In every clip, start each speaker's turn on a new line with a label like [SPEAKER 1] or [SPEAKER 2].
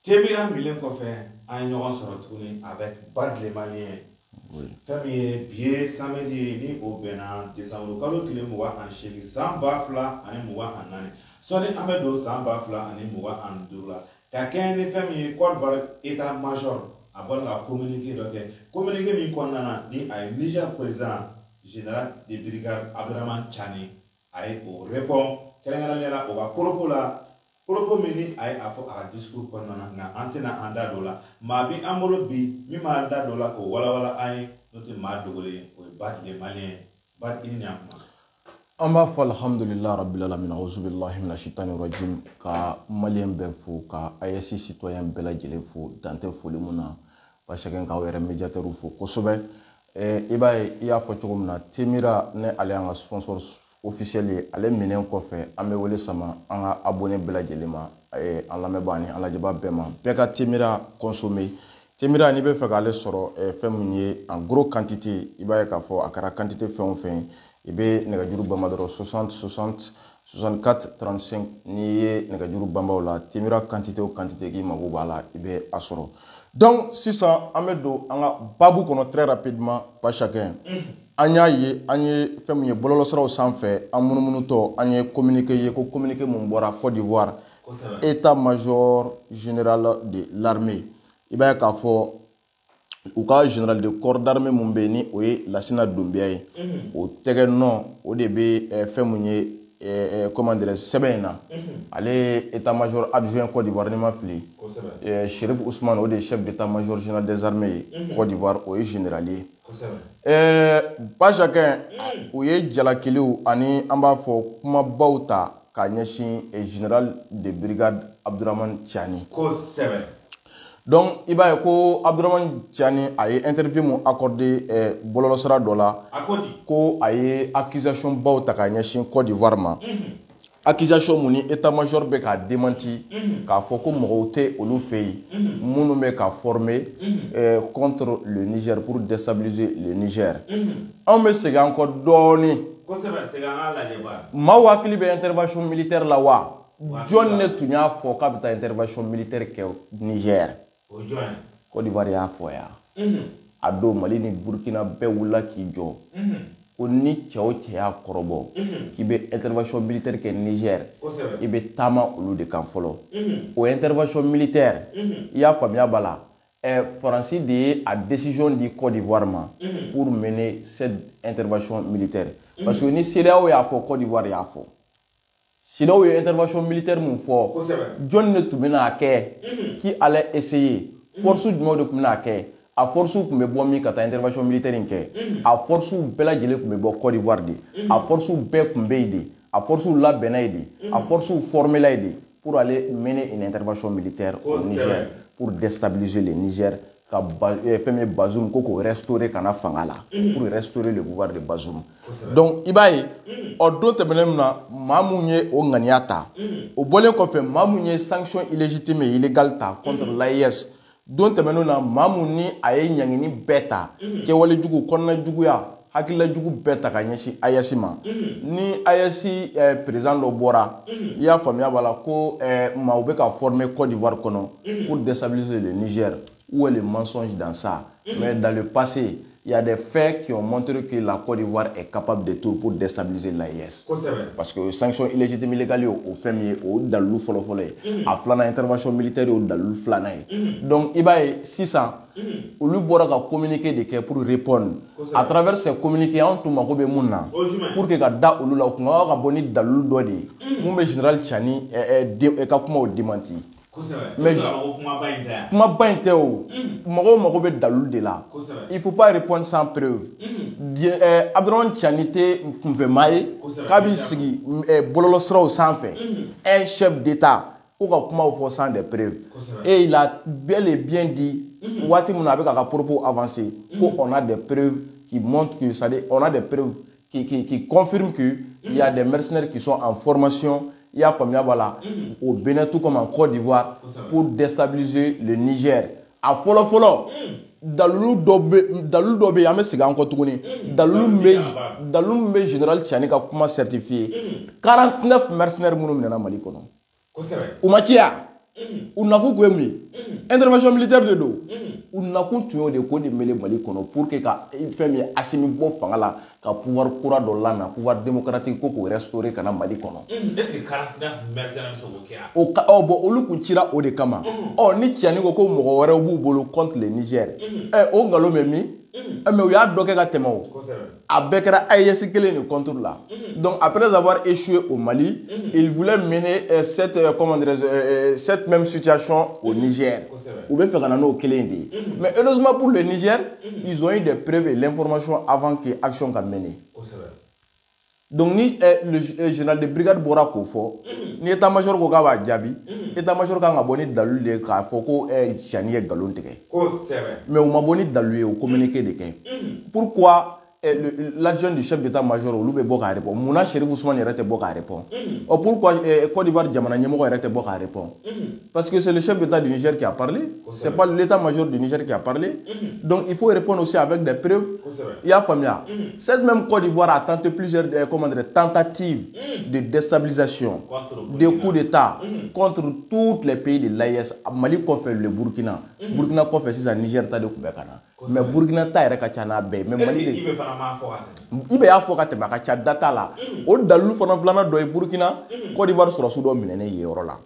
[SPEAKER 1] Temira Milen Koffin a ɲɔgɔn sɔrɔ tuguni avec Bad les Maliens. Fɛn min ye bi ye samedi ni o bɛnna décembre kalo tile 28 san 2024 sɔni an bɛ don san 2025 la ka kɛɲɛ ni fɛn min ye Côte d'Ivoire état major a bɔra ka communiqué dɔ kɛ communiqué min kɔnɔna na ni a ye Niger président général de brigade Abdraman Tchani a ye o répond kɛrɛnkɛrɛnnenya la o ka propos la propos min ni a ye a fɔ a ka discours kɔnɔna na nka an tɛna an da don la maa bi an bolo bi min b'an da don la k'o walawala an ye n'o tɛ maa dogolen o ye Bad les Maliens Bad i ni ɲantuma.
[SPEAKER 2] An b'a fɔ alhamdulilahi rabbil alamin a'uzu billahi minash shaitani rajim ka malien bɛɛ fo ka AES citoyen bɛɛ lajɛlen fo dantɛ foli mun na ba chacun k'aw yɛrɛ médiateur fo kosɛbɛ i b'a ye i y'a fɔ cogo min na Temira ne ale y'an ka sponsor officiel ye ale minɛn kɔfɛ an bɛ wele sama an ka abonné bɛɛ lajɛlen ma an lamɛnbaa ni an lajɛbaa bɛɛ ma bɛɛ ka Temira consommer Temira n'i bɛ fɛ k'ale sɔrɔ fɛn min ye en gros quantité i b'a ye k'a fɔ a kɛra quantité fɛn o fɛn i bɛ nɛgɛjuru bama dɔrɔn 60 60 64 35 n'i ye nɛgɛjuru bama o la Temira quantité o quantité k'i mago b'a la i bɛ a sɔrɔ donc sisan an bɛ don an ka babu kɔnɔ très rapidement pas chacun an y'a ye an ye fɛn min ye bɔlɔlɔsiraw sanfɛ an munumunutɔ an ye communiqué ye ko communiqué mun bɔra Côte d'Ivoire état major général de l'armée i b'a ye k'a fɔ u ka général de corps d'armée mun bɛ yen ni o ye Lassina Doumbia ye o tɛgɛ nɔ o de bɛ fɛn mun ye comment dire sɛbɛn in na ale ye état major adjoint Côte d'Ivoire ni ma fili Chérif Ousmane o de ye chef d'état major général des armées ye Côte d'Ivoire o ye général ye pas chacun u ye jalakiliw ani an b'a fɔ kumabaw ta k'a ɲɛsin général de brigade Abdraman Tchani donc i b'a ye ko Abdraman Tchani a ye interview mun accordé bɔlɔlɔsira dɔ la ko a ye accusation baw ta k'a ɲɛsin Côte d'Ivoire ma accusation mun ni état major bɛ k'a démenti k'a fɔ ko mɔgɔw tɛ olu fɛ yen minnu bɛ ka former contre le Niger pour déstabiliser le Niger anw bɛ segin an kɔ dɔɔni maaw hakili bɛ intervention militaire la wa jɔn ne tun y'a fɔ k'a bɛ taa intervention militaire kɛ Niger Côte d'Ivoire y'a fɔ yan a don Mali ni Burkina bɛɛ wulila k'i jɔ ko ni cɛ o cɛ y'a kɔrɔbɔ k'i bɛ intervention militaire kɛ Niger i bɛ taama olu de kan fɔlɔ o intervention militaire i y'a faamuya b'a la Faransi de ye a décision di Côte d'Ivoire ma pour mener cette intervention militaire parce que ni CEDEAO y'a fɔ Côte d'Ivoire y'a fɔ CEDEAO ye intervention militaire mun fɔ jɔn de tun bɛna kɛ qui allait essayer force jumɛnw de tun bɛna kɛ a force tun bɛ bɔ min ka taa intervention militaire in kɛ a force bɛɛ lajɛlen tun bɛ bɔ Côte d'Ivoire de a force bɛɛ tun bɛ yen de a force labɛnna yen de a force formela yen de pour aller mener une intervention militaire au Niger pour déstabiliser le Niger ka fɛn min ye Bazoum ko k'o restaurer ka na fanga la pour restaurer le pouvoir de Bazoum donc i b'a ye ɔ don tɛmɛnen min na maa mun ye o ŋaniya ta o bɔlen kɔfɛ maa mun ye sanction illégitime et illégale ta contre l'AES don tɛmɛnen na maa mun ni a ye ɲangini bɛɛ ta kɛwale jugu kɔnɔna juguya hakilila jugu bɛɛ ta ka ɲɛsin AES ma ni AES président dɔ bɔra i y'a faamuya b'a la ko maaw bɛ ka former Côte d'Ivoire kɔnɔ pour déstabiliser le Niger où est le mensonge dans ça mais dans le passé il y a des faits qui ont montré que la Côte d'Ivoire est capable de tout pour déstabiliser l'AES parce que sanction illégitime illégale o fɛn min ye o dalilu fɔlɔfɔlɔ ye a filanan intervention militaire o dalilu filanan ye donc i b'a ye sisan olu bɔra ka communiqué de kɛ pour répondre à travers ces communiqués anw tun mako bɛ mun na pour que ka da olu la o kun ka bɔ ni dalilu dɔ de ye mun bɛ général Tchani ka kumaw démenti mais kumaba in tɛ o mɔgɔw mago bɛ dalilu de la il faut pas répondre sans preuve Abdraman Tchani tɛ kunfɛmaa ye k'a b'i sigi bɔlɔlɔsiraw sanfɛ un chef d'état ko ka kumaw fɔ sans des preuves et il a bel et bien dit waati min na a bɛ k'a ka propos avancer ko on a des preuves qui montrent que c'est-à-dire on a des preuves qui confirment que il y a des mercenaires qui sont en formation il y a faamuya b'a la au Bénin tout comme en Côte d'Ivoire pour déstabiliser le Niger a fɔlɔ dalilu dɔ bɛ yen an bɛ segin an kɔ tuguni dalilu min bɛ général Tchani ka kuma certifié 49 mercenaires minnu minɛna Mali kɔnɔ u ma ciya u nakun kun ye mun ye intervention militaire de don u nakun tun y'o de ko de mele Mali kɔnɔ pour que ka fɛn min Assimi bɔ fanga la ka pouvoir kura dɔ lana pouvoir démocratique ko k'o restaurer kana Mali kɔnɔ
[SPEAKER 1] est-ce que 49 mercenaires bɛ se k'o kɛ
[SPEAKER 2] o bon olu kun cira o de kama ni Tiani ko mɔgɔ wɛrɛw b'u bolo contre le Niger o ngalon bɛ min mais u y'a dɔ kɛ ka tɛmɛ o a bɛɛ kɛra AES kelen de contre la donc après avoir échoué au Mali il voulait mener cette même situation au Niger u bɛ fɛ ka na n'o kelen de ye mais heureusement pour le Niger ils ont eu des preuves et l'information avant que action ka mener donc ni le général de brigade bɔra k'o fɔ ni état-major ko k'a b'a jaabi état-major kan ka bɔ ni dalilu de ye k'a fɔ ko Tiani ye nkalon tigɛ mais u ma bɔ ni dalilu ye o communiqué de kɛ pourquoi l'adjoint du chef d'état-major olu bɛ bɔ k'a répond munna Cherif Ousmane yɛrɛ tɛ bɔ k'a répond pourquoi Côte d'Ivoire jamana ɲɛmɔgɔ yɛrɛ tɛ bɔ k'a répond parce que c'est le chef d'état du Niger qui a parlé c'est pas l'état-major du Niger qui a parlé donc il faut répondre aussi avec des preuves il y a faamuya cette même Côte d'Ivoire a tenté plusieurs tentatives de déstabilisation de coups d'état contre tous les pays de l'AES Mali kɔfɛ le Burkina kɔfɛ sisan Niger ta de tun bɛ ka na mais Burkina ta yɛrɛ ka ca n'a bɛɛ mais Mali de i bɛ y'a fɔ ka tɛmɛ a ka ca data la o dalilu fana filanan dɔ ye Burkina Côte d'Ivoire sɔrɔsiw dɔ minɛnen yen yɔrɔ la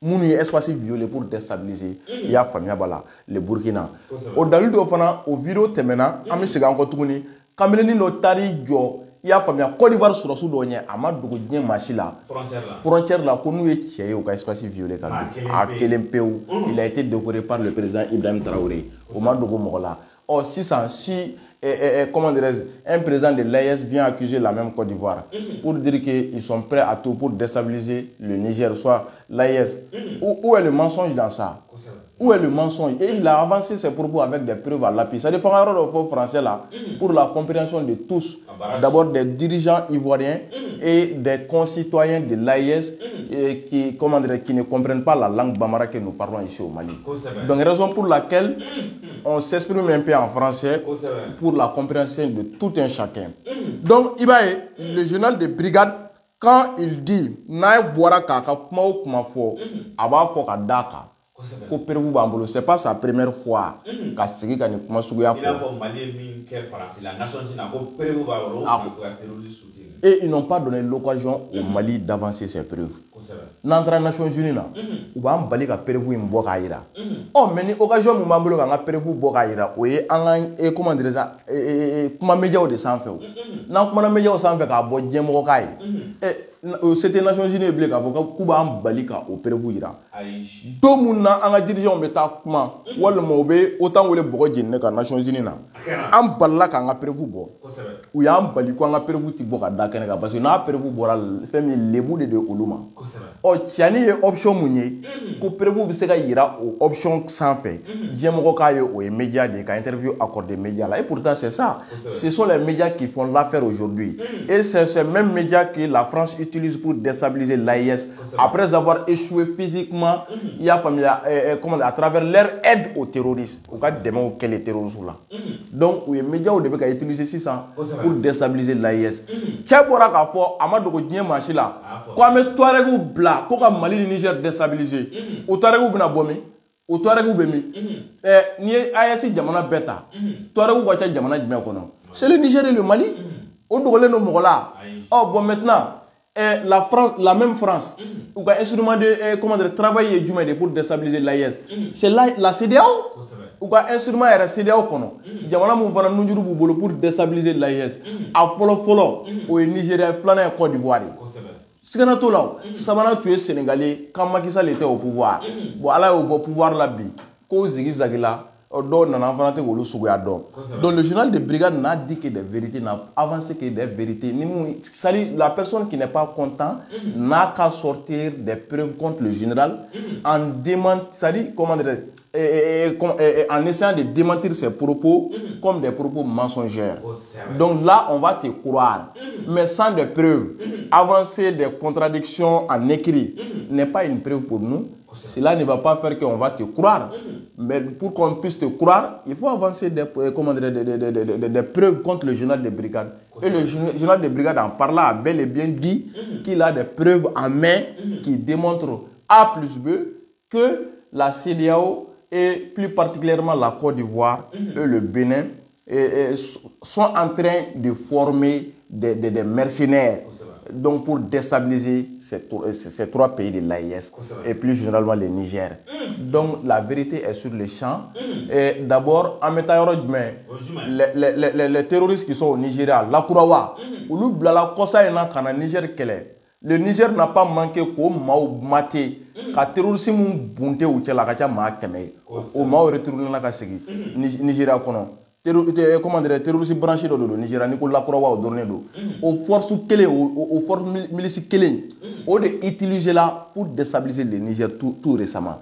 [SPEAKER 2] minnu ye espace violé pour déstabiliser i y'a faamuya b'a la le Burkina o dalilu dɔ fana o vidéo tɛmɛna an bɛ segin an kɔ tuguni kamalenin dɔ taar'i jɔ i y'a faamuya Côte d'Ivoire sɔrɔsiw dɔ ɲɛ a ma dogo diɲɛ maa si la frontière la ko n'u ye cɛ ye u ka espace violé ka don a kelen pewu il a été décoré par le président Ibrahim Traoré o ma dogo mɔgɔ la sisan si comment dirais-je, un président de l'AES vient accuser la même Côte d'Ivoire pour dire qu'ils sont prêts à tout pour déstabiliser le Niger, soit l'AES. Où est le mensonge dans ça? Où est le mensonge? Et il a avancé ses propos avec des preuves à l'appui. Ça dépend du faux français là, pour la compréhension de tous. D'abord des dirigeants ivoiriens et des concitoyens de l'AES qui ne comprennent pas la langue bambara que nous parlons ici au Mali. Donc raison pour laquelle on s'exprime un peu en français pour la compréhension de tout un chacun. Donc Ibaye, le général de brigade, quand il dit n'a boira kaka kuma o kuma fo, aba fo ka daka. Ko Pérou bambolo, c'est pas sa première fois qu'a sigi ka ni kuma suguya fo. Il a fo Mali min quel France la nation na ko Pérou bambolo terroriste. Et ils n'ont pas donné l'occasion au Mali d'avancer ses preuves. N'entre les Nations Unies, on va bali ka Pérou in boka ira. Oh, mais ni occasion mu bambolo ka Pérou boka ira. Oye, anga comment dire ça? Kuma média de sans fait. Na kuma média sans fait ka bo djemo kai. C'était Nations Unies blé ka foka kuba bali ka au Pérou ira. Do munna anga dirigeant beta kuma wala mo be autant wole bogo jinne ka Nations Unies na. Am balla ka nga Pérou bo. Ou ya am bali ko nga Pérou ti boka da kenega parce que na Pérou bora fait mi lebu de oluma. Oh, Tiani ye option mounier, ko Pérou bi se ka yira o option sans fait. Djemoko ka yo o médias de ka interview accordé médias là et pourtant c'est ça. Ce sont les médias qui font l'affaire aujourd'hui. Et c'est ces mêmes médias que la France utilise pour déstabiliser l'AES après avoir échoué physiquement il y a à travers leur aide aux terroristes. Au cas de demain quel est terroristes là. Donc les médias au début ka utiliser 600 pour déstabiliser l'AES. Tchebora ka fo amado ko dien marché là. Quoi mais Touareg ou bla ko ka Mali ni Niger déstabiliser. O Touareg ou bina bomi. O Touareg ou bemi. Ni AES jamana beta. Touareg ou ka jamana jumé kono. C'est le Niger et le Mali. O dogole no mogola. Oh bon maintenant la France, la même France, ou un instrument de travailler pour déstabiliser l'AES. C'est la CEDEAO ou un instrument de CEDEAO pour déstabiliser l'AES. À follow au Nigeria, flaner en Côte d'Ivoire. Ce qu'on a tout là, ça va tuer Sénégalais quand Macky Sall était au pouvoir. Bon, là au pouvoir là, cause Zagila. Donc le général de brigade n'a dit que des vérités, n'a avancé que des vérités. La personne qui n'est pas content n'a qu'à sortir des preuves contre le général en essayant de démentir ses propos comme des propos mensongers. Donc là, on va te croire. Mais sans des preuves, avancer des contradictions en écrit n'est pas une preuve pour nous. Cela ne va pas faire qu'on va te croire. Mais pour qu'on puisse te croire, il faut avancer des preuves contre le général de brigade. Et le général de brigade en parlant a bel et bien dit qu'il a des preuves en main qui démontrent A plus B que la CEDEAO et plus particulièrement la Côte d'Ivoire et le Bénin sont en train de former des mercenaires donc pour déstabiliser ces trois pays de l'AIS et plus généralement le Niger. Donc la vérité est sur les champs. D'abord, en mettant les terroristes qui sont au Nigeria, la Kourawa, le Niger n'a pas manqué qu'au Mao maté, qu'à terrorisme bunté ou tchela kacha ma keme, au Mao retourné na kasegi, Nigeria kono. Comment dire, terroristes branchés dans le Nigeria, Nicolas Kourawa au Dornedo, aux forces aux forces militaires Kélé, on est utilisé là pour déstabiliser le Niger tout récemment.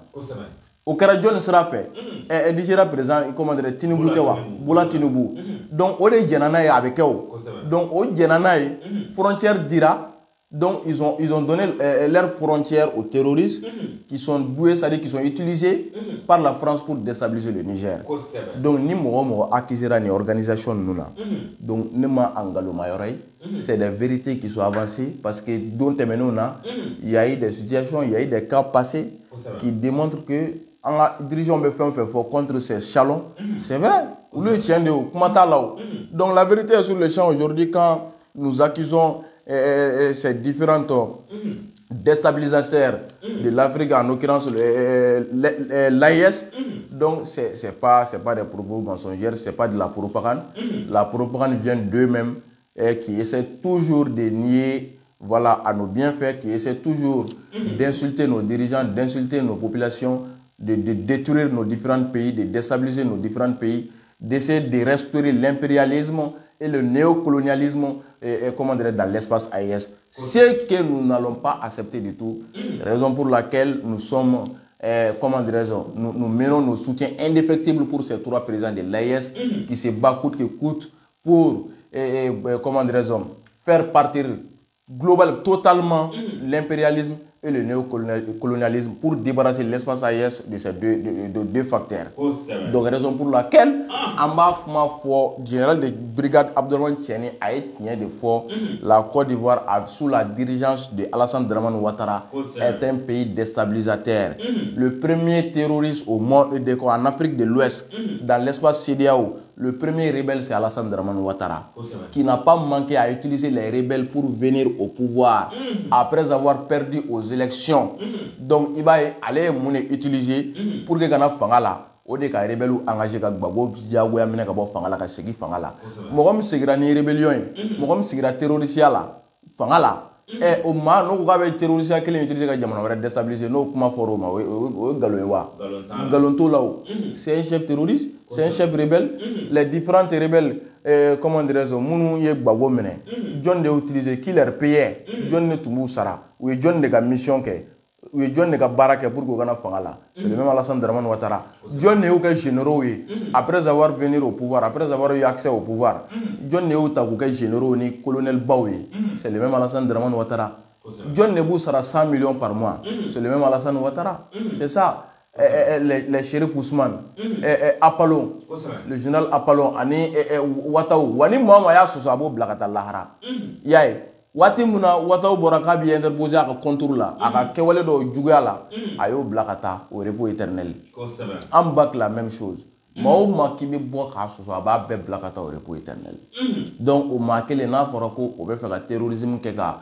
[SPEAKER 2] Au Karadjon sera fait, et Nigeria présent, comment dire, Tinubu Tchawa, Boula Tinubu. Donc, on est Djananaï avec eux. Donc, au Djananaï, frontière dira. Donc, ils ont donné leurs frontières aux terroristes qui sont doués, c'est-à-dire qui sont utilisés par la France pour déstabiliser le Niger. Donc, ni mogo akizera ni organisation nous donc, ne ma angalo mayorai, c'est des vérités qui sont avancées parce que dont il y a eu des situations, il y a eu des cas passés qui démontrent que en dirigeant me fait fort contre ces chalons. C'est vrai. Donc, la vérité est sur le champ aujourd'hui quand nous accusons ces différentes déstabilisateurs de l'Afrique, en l'occurrence l'AIS. Donc, c'est pas des propos mensongers, c'est pas de la propagande. La propagande vient d'eux-mêmes qui essaient toujours de nier à nos bienfaits, qui essaient toujours d'insulter nos dirigeants, d'insulter nos populations, de détruire nos différents pays, de déstabiliser nos différents pays, d'essayer de restaurer l'impérialisme et le néocolonialisme comment dire, dans l'espace AIS. Ce que nous n'allons pas accepter du tout, raison pour laquelle nous sommes, comment dirais-je, nous menons nos soutiens indéfectibles pour ces trois présidents de l'AIS qui se battent coûte que coûte pour, comment dirais-je, faire partir global totalement l'impérialisme et le néocolonialisme pour débarrasser l'espace AIS de ces deux facteurs. Donc, raison pour laquelle, en bas, le général de brigade Abdourahmane Tiani a été de fort. La Côte d'Ivoire, sous la dirigeance de Alassane Dramane Ouattara, est un pays déstabilisateur. Le premier terroriste au monde, en Afrique de l'Ouest, dans l'espace CEDEAO, le premier rebelle, c'est Alassane Dramane Ouattara, qui n'a pas manqué à utiliser les rebelles pour venir au pouvoir après avoir perdu aux élections. Donc, il va aller utiliser pour que Ghana Fangala, au des cas rebelles engagés comme Babo, Diago, Amina Kabo Fangala, Kasegi Fangala. Mogom Segra ni rébellion, Mogom Segra terroriste là, Fangala. Et au moins, nous avons terroriste qui utilisé comme Diamant, déstabilisé, nous comment foroma, Galoewa, Galonto là-haut. C'est un chef terroriste, c'est un chef rebelle. Les différents rebelles, comment dirais-je, Mounou Yek Babo Mene, John de utiliser qui leur payait, John de Toumou Sara, ou John de la mission que. Ou John de Baraka pour Gana Fangala. C'est le même Alassane Dramane Ouattara. John n'est aucun généraux après avoir venu au pouvoir, après avoir eu accès au pouvoir. John n'est aucun généraux ni colonel Baoui. C'est le même Alassane Dramane Ouattara. John Nebou sera 100 millions par mois. C'est le même Alassane Ouattara. C'est ça. Les shérifs Ousmane, Apollon, le général Apollon, Ani Ouattaou, Wani Mouamaya Sousabo Blakata Lahara. Yaye. Wati muna wataw bora ka bi interposer aka contour la aka kewale do juguya la ayo blakata au repos éternel. En bac la même chose. Mao ma ki bi bo ka so ba be blakata au repos éternel. Donc au marqué les na forako o be faire terrorisme ke ka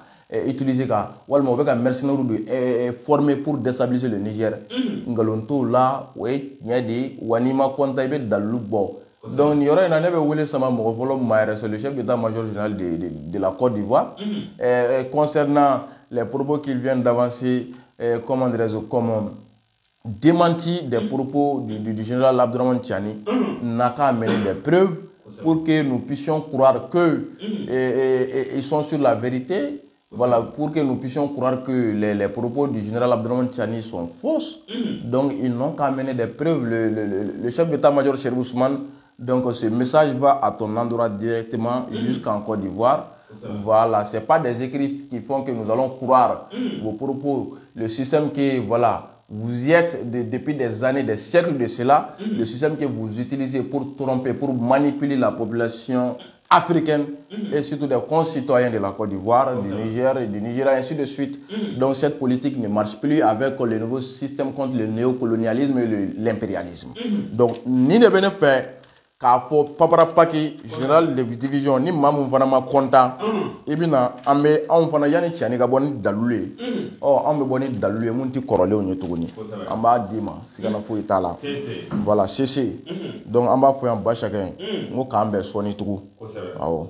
[SPEAKER 2] utiliser ka walma o be ka mercenaires de former pour déstabiliser le Niger. Ngalonto la we nyadi wanima konta be dalu bo. Donc, il y aura une année où c'est le chef d'état-major général de la Côte d'Ivoire. Concernant les propos qu'il vient d'avancer, comment dirais-je, comme démenti des propos du général Abdourahmane Tiani, n'a qu'à amener des preuves pour que nous puissions croire qu'ils sont sur la vérité. Voilà, pour que nous puissions croire que les propos du général Abdourahmane Tiani sont fausses. Donc, ils n'ont qu'à amener des preuves. Le chef d'état-major Chérif Ousmane. Donc ce message va à ton endroit directement jusqu'en Côte d'Ivoire. Voilà, ce n'est pas des écrits qui font que nous allons croire vos propos. Le système qui, voilà, vous y êtes depuis des années, des siècles de cela, le système que vous utilisez pour tromper, pour manipuler la population africaines et surtout des concitoyens de la Côte d'Ivoire, du Niger et du Nigeria, ainsi de suite. Donc cette politique ne marche plus avec le nouveau système contre le néocolonialisme et l'impérialisme. Donc ni ne venez faire k'a fɔ paparapaki général de division ni maa min fana ma kɔntan i bɛna an bɛ anw fana yanni cɛnni ka bɔ ni dalilu ye anw bɛ bɔ ni dalilu ye mun tɛ kɔrɔlenw ye tuguni an b'a d'i ma sigana foyi t'a la voilà cc donc an b'a fɔ yan ba chacun n ko k'an bɛn sɔnni tugun awɔ